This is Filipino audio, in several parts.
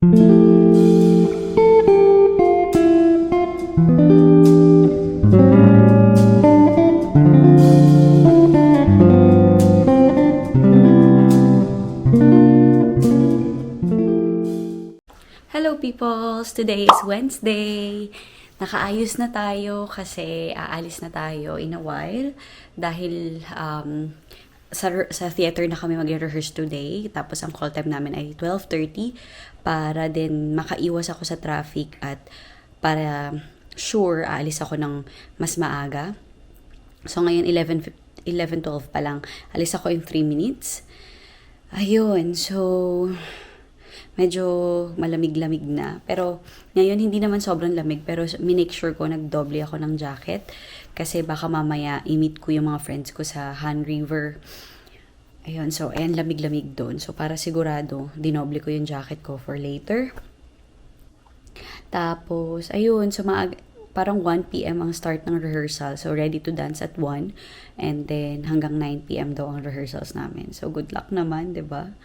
Hello peoples! Today is Wednesday. Nakaayos na tayo kasi aalis na tayo in a while dahil sa theater na kami mag-rehearse today. Tapos ang call time namin ay 12:30 para din makaiwas ako sa traffic at para sure aalis ako ng mas maaga. So ngayon 11:12 pa lang. Alis ako in 3 minutes. Ayun, so medyo malamig-lamig na. Pero ngayon hindi naman sobrang lamig, pero minake sure ko nagdoble ako ng jacket kasi baka mamaya i-meet ko yung mga friends ko sa Han River. Ayun, so ayan, lamig-lamig doon. So para sigurado, dinoble ko yung jacket ko for later. Tapos ayun, so parang 1 p.m. ang start ng rehearsal. So ready to dance at 1 and then hanggang 9 p.m. daw ang rehearsals namin. So good luck naman, 'di ba?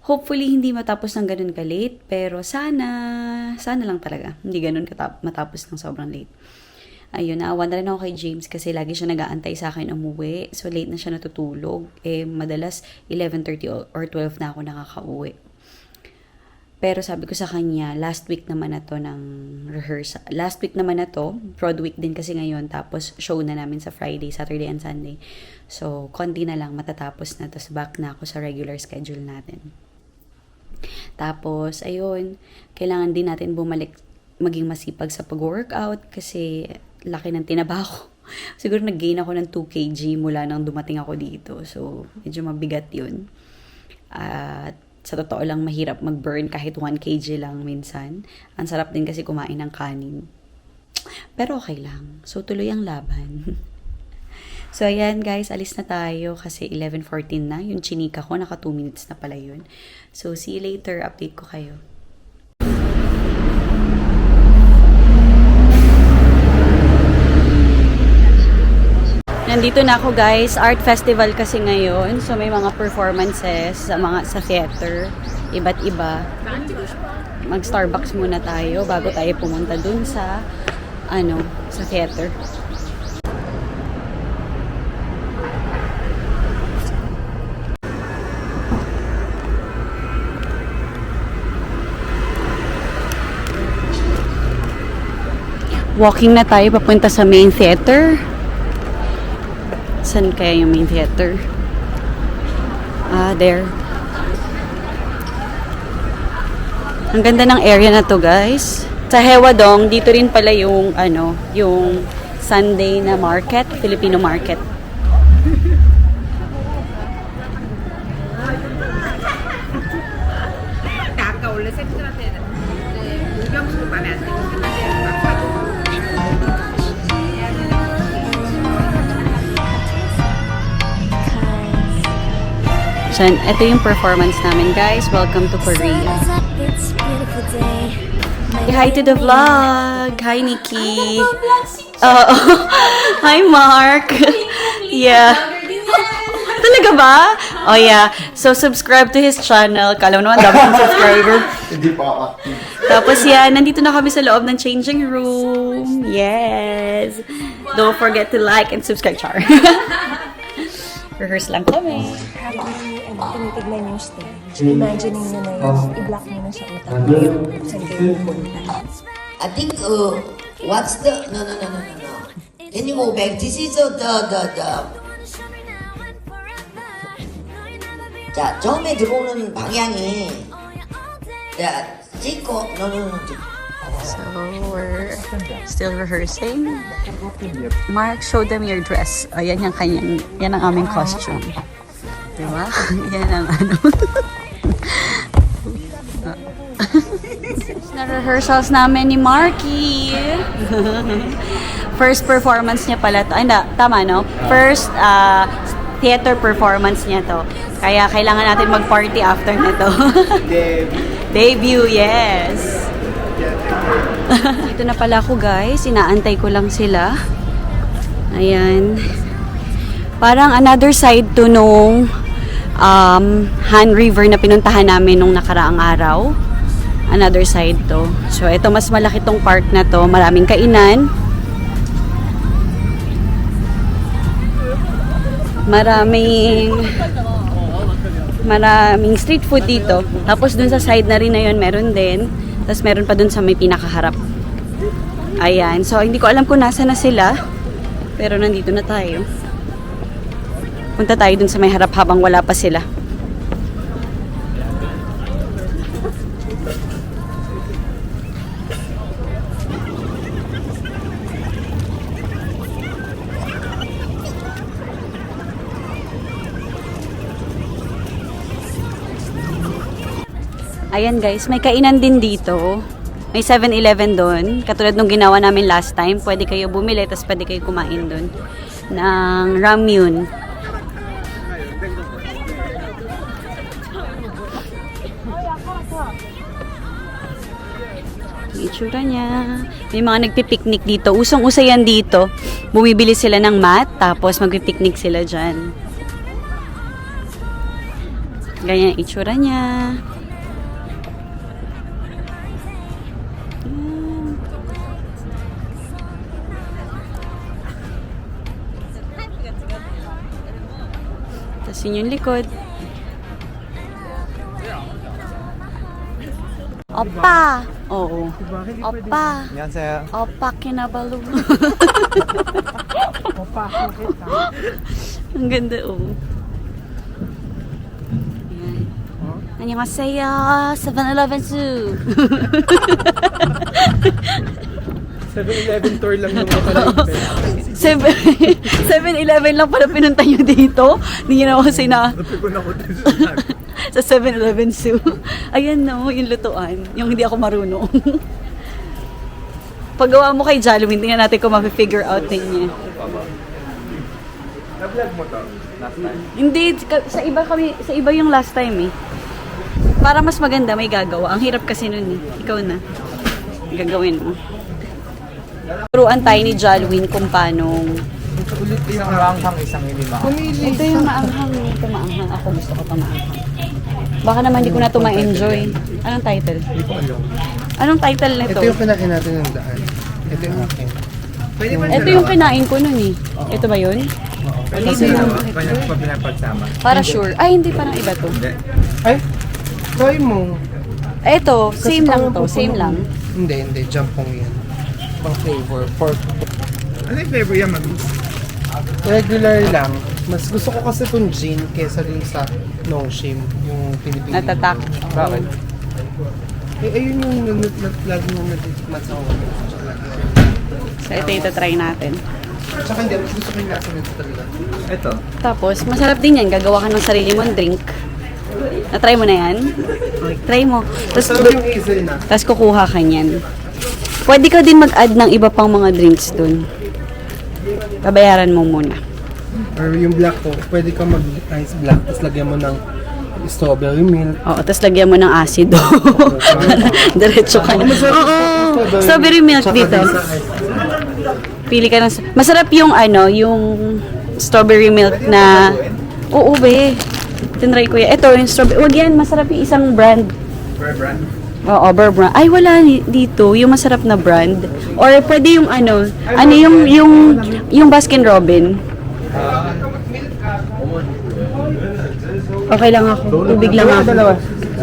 Hopefully, hindi matapos ng ganun ka-late, pero sana lang talaga. Hindi ganun matapos ng sobrang late. Ayun, naawan na rin ako kay James kasi lagi siya nag-aantay sa akin umuwi. So, late na siya natutulog. Madalas 11:30 or 12 na ako nakaka-uwi. Pero sabi ko sa kanya, last week naman na to ng rehearsal. Last week naman na to, prod week din kasi ngayon. Tapos, show na namin sa Friday, Saturday, and Sunday. So, konti na lang matatapos na. Tapos, back na ako sa regular schedule natin. Tapos, ayun, kailangan din natin bumalik, maging masipag sa pag-workout kasi laki ng tinaba ko. Siguro nag-gain ako ng 2 kg mula nang dumating ako dito. So, medyo mabigat yun. At sa totoo lang, mahirap mag-burn kahit 1 kg lang minsan. Ang sarap din kasi kumain ng kanin. Pero okay lang. So, tuloy ang laban. So, ayan guys, alis na tayo kasi 11:14 na. Yung chinika ko, naka 2 minutes na pala yun. So, see you later. Update ko kayo. Nandito na ako guys. Art festival kasi ngayon. So, may mga performances sa theater. Iba't iba. Mag-Starbucks muna tayo bago tayo pumunta dun sa theater. Walking na tayo papunta sa main theater. Saan kaya yung main theater? There. Ang ganda ng area na to, guys. Sa Hewadong, dito rin pala yung yung Sunday na market, Filipino market. So, ito yung performance namin, guys. Welcome to Korea. Hi to the vlog. Hi, Nikki. Hi, Mark. Yeah. Talaga ba? Oh, yeah. So, subscribe to his channel. Kala mo naman, dami ng subscriber. Hindi pa active. Tapos, yan. Nandito na kami sa loob ng changing room. Yes. Don't forget to like and subscribe, Char. Rehearse lang kami. Tinitignan yung stage. Imagining nyo na yun, i-block nyo na sa utak nyo. Saan kayo pupunta. I think, what's the, no. Can you go back? This is the. 자, 처음에 들어오는 방향이, 자, 찍고, no. So, we're still rehearsing. Mark, show them your dress. Ayan yan ang aming costume. Diba? Yan ang Na-rehearsals namin ni Marky. First performance niya pala to. Ay, tama, no? First theater performance niya to. Kaya kailangan natin mag-party after nito. Debut, yes. Dito na pala ako, guys. Inaantay ko lang sila. Ayan. Parang another side to nung Han River na pinuntahan namin nung nakaraang araw. Another side to. So, ito mas malaki tong park na to. Maraming kainan. Maraming street food dito. Tapos dun sa side na rin na yun, meron din. Tapos meron pa dun sa may pinakaharap. Ayan. So, hindi ko alam kung nasa na sila. Pero nandito na tayo. Punta tayo dun sa may harap habang wala pa sila. Ayan guys, may kainan din dito. May 7-Eleven doon. Katulad nung ginawa namin last time. Pwede kayo bumili, tapos pwede kayo kumain doon. Ng ramyun. Ang itsura niya. May mga nagpipiknik dito. Usong-uso yan dito. Bumibili sila ng mat, tapos magpipiknik sila dyan. Ganyan ang itsura niya. Tapos yun yung likod. Opa! Oo. Opa! 안녕하세요. Opa, kinabalu. 오빠, Ang ganda, oh. Ayan. Annyeonghaseyo! 7-Eleven Zoo! 7-Eleven tour lang naman pala. 7-Eleven lang pala pinunta nyo dito. Hindi nyo na kasi na Napipon ako din sa sa 7-Eleven Zoo. Ayan no, yung lutuan. Yung hindi ako marunong. Paggawa mo kay Jolwin, tingnan natin kung ma-figure out din niya. Na-vlog mo to last time? Hindi, sa iba yung last time eh. Para mas maganda, may gagawa. Ang hirap kasi nun eh. Ikaw na. Gagawin mo. Turuan tayo ni Jolwin kung paano. Ulit isang ranghang, isang hindi maanghang. Ito yung maanghang. Ito maanghang. Ako gusto ko ito maanghang. Baka naman hindi ko na ito ma-enjoy. Anong title? Hindi ko alam. Anong title nito? Ito yung kinain natin ng daan. Ito yung akin. Pwede ba Ito yung kinain ko nun eh. Ito ba yun? Pwede ba kanya pa pinapagsama? Para sure. Ay, hindi. Parang iba to. Hindi. Ay! Try mo. Ito, same lang parang to. Same pupuno. lang. Hindi. Jampong yan. Pang flavor. Pork. Ano yung flavor yan, mami? Regular lang. Mas gusto ko kasi itong gin kesa din sa Nongshim. Yung Pilipino. Natatak. Bakit? Eh, ayun yung lagi na natitikman sa ako. So, ito try natin. Tsaka hindi. Mas gusto ko yung lasa nito talaga. Ito. Tapos, masarap din yan. Gagawa ka ng sarili mong drink. Na-try mo na yan? Okay, try mo. Masarap yung hazel na. Tapos kukuha ka niyan. Pwede ka din mag-add ng iba pang mga drinks dun. Babayaran mo muna. Or yung black ko, pwede ka mag-ice black. Tapos lagyan mo ng strawberry milk. Oo, tapos lagyan mo ng acido. Diretso ka na. Oo, strawberry milk Tsaka dito. din sa ice. Pili ka ng... Masarap yung yung strawberry milk na... Oo, be. Tinry ko yan. Ito, yung strawberry... Wag yan, masarap yung isang brand. Bear brand? Oo, Bear brand. Ay, wala dito. Yung masarap na brand. Or pwede yung yung Baskin Robin. Okay lang ako. Tubig lang ako.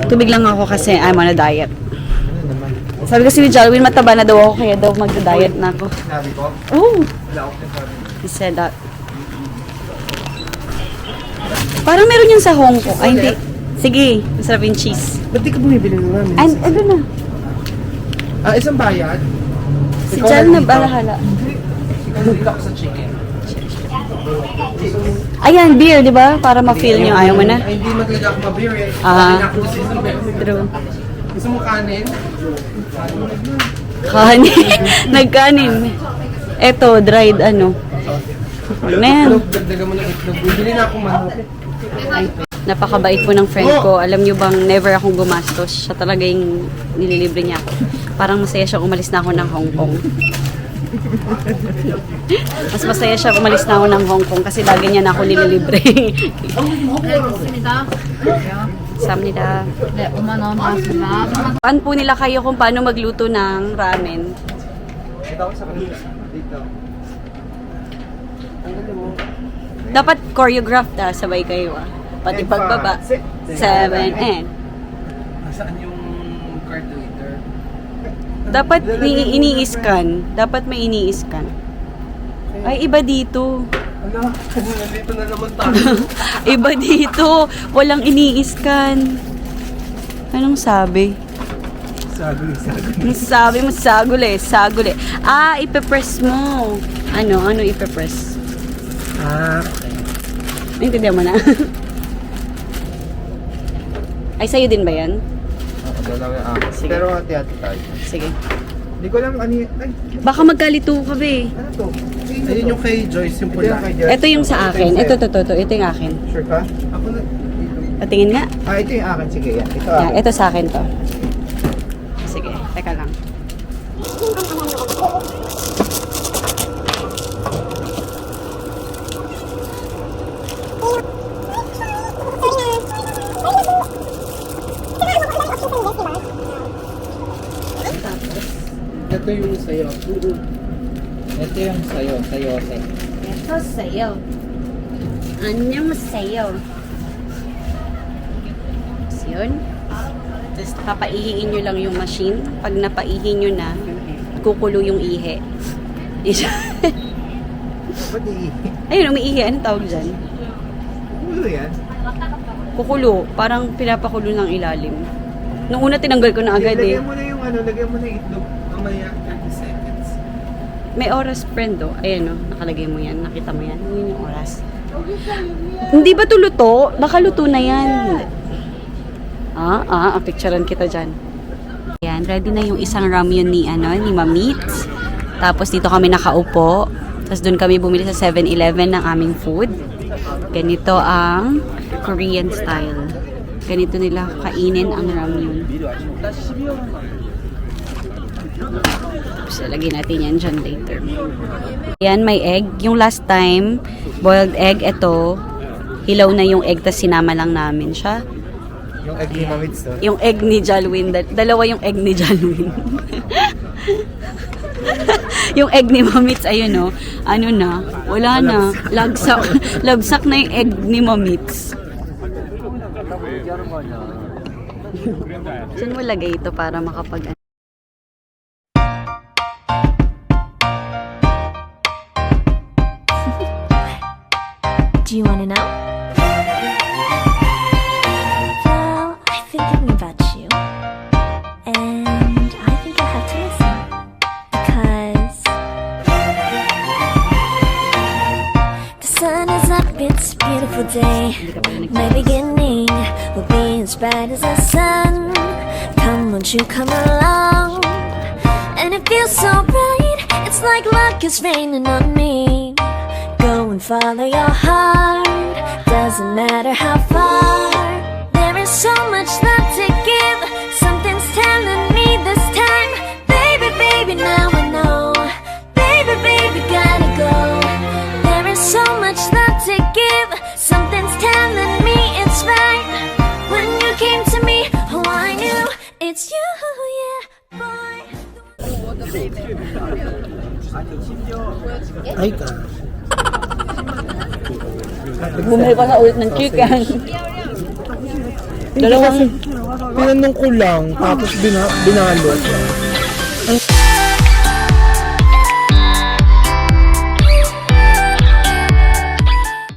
Tubig lang ako kasi I'm on a diet. Sabi kasi ni Jolwin, mataba na daw ako, kaya daw magda-diet na ako. Sabi ko? Oh! Wala ako sinasabi. He said that. Parang meron yun sa Hong Kong. Ay, hindi. Sige, masarap yung cheese. Ba't di ka bumibili ng namin? And, ano na? Isang bayad? Si Ikaw Jal na nandito. balahala. Ikaw nandito ako sa chicken. Ayan, beer, di ba? Para ma-feel nyo. Ayaw mo na? Ay, hindi maglaga ako mabir eh. Ah. Ako sa isang True. Gusto mo kanin? Kanin. Nagkanin. Eto, dried ano. Ano na yan? Itlog, dagdagan mo ng itlog. Bibili na akong manok. Napakabait po ng friend ko. Alam nyo bang never akong gumastos. Siya talaga yung nililibre niya ako. Parang masaya siya umalis na ako ng Hong Kong. Mas masaya siya umalis na ako ng Hong Kong kasi lagi niya na ako nililibre. 감사합니다. 네, 5만 원 나왔습니다. Saan po nila kayo kung paano magluto ng ramen? Dapat choreographed sabay kayo Pati pagbaba. 7 and. Nasaan yung card later? Dapat ini-scan. Dapat may ini-scan. Ay, iba dito. Ano? Nandito na naman tayo. Iba dito. Walang ini-scan. Anong sabi? Sabi mo saguli. Ah, ipe-press mo. Ano ipe-press? Okay. Naintindihan mo na? Ay, sa'yo din ba yan? Dalawa yung akin. Sige. Pero hati-hati tayo. Sige. Hindi ko alam ano yun. Ay, Baka magkalito ka ba eh. ano to? Ayun yung kay Joyce, yung Ito pula. yung kay Jess. Ito yung sa akin. Ito. Ito yung akin. Sure ka? Ako na. Patingin nga. Ito yung akin. Sige, yan. Ito Yeah, akin. ito sa akin to. Sige, teka lang. Ito yung sayo. Ito yung sayo, sayote. Ito sa'yo. Ano sa'yo? So, yun. Tapos papaihiin nyo lang yung machine. Pag napaihi nyo na, kukulo yung ihi. Ba't Ayun, umiihi. Anong tawag dyan? Ulo yan? Kukulo. Parang pinapakulo ng ilalim. Nung una, tinanggal ko na agad eh. Lagyan mo na yung lagyan mo na yung itlog. Mamaya 30 seconds. May oras, friend, oh. Ayan, oh. Nakalagay mo yan. Nakita mo yan. Yun yung oras. Hindi ba ito luto? Baka luto na yan. Picturean kita dyan. Ayan, ready na yung isang ramyun ni Mamits. Tapos dito kami nakaupo. Tapos doon kami bumili sa 7-Eleven ng aming food. Ganito ang Korean style. Ganito nila kainin ang ramyun. So, lagyan natin yan dyan later. Ayan, may egg. Yung last time, boiled egg, ito. Hilaw na yung egg, tas sinama lang namin siya. Yung egg ni Mamits to. Yung egg ni Jalwin. Dalawa yung egg ni Jalwin. Yung egg ni Mamits, ayun o. Ano na? Wala na. Lagsak. Lagsak na yung egg ni Mamits. Saan mo lagay ito para makapag... Do you wanna know? Well, I've been thinking about you. And I think I'll have to listen. Because the sun is up, it's a beautiful day. My beginning will be as bright as the sun. Come, won't you come along? And it feels so bright, it's like luck is raining on me. Go and follow your heart, doesn't matter how far. There is so much love to give, something's telling me this time. Baby, baby, now I know. Baby, baby, gotta go. There is so much love to give, something's telling me it's right. When you came to me, oh I knew it's you, yeah, boy. Ay ka. Bumili ka na ulit ng chicken. Dalawang... Tinanong ko lang, tapos binalot.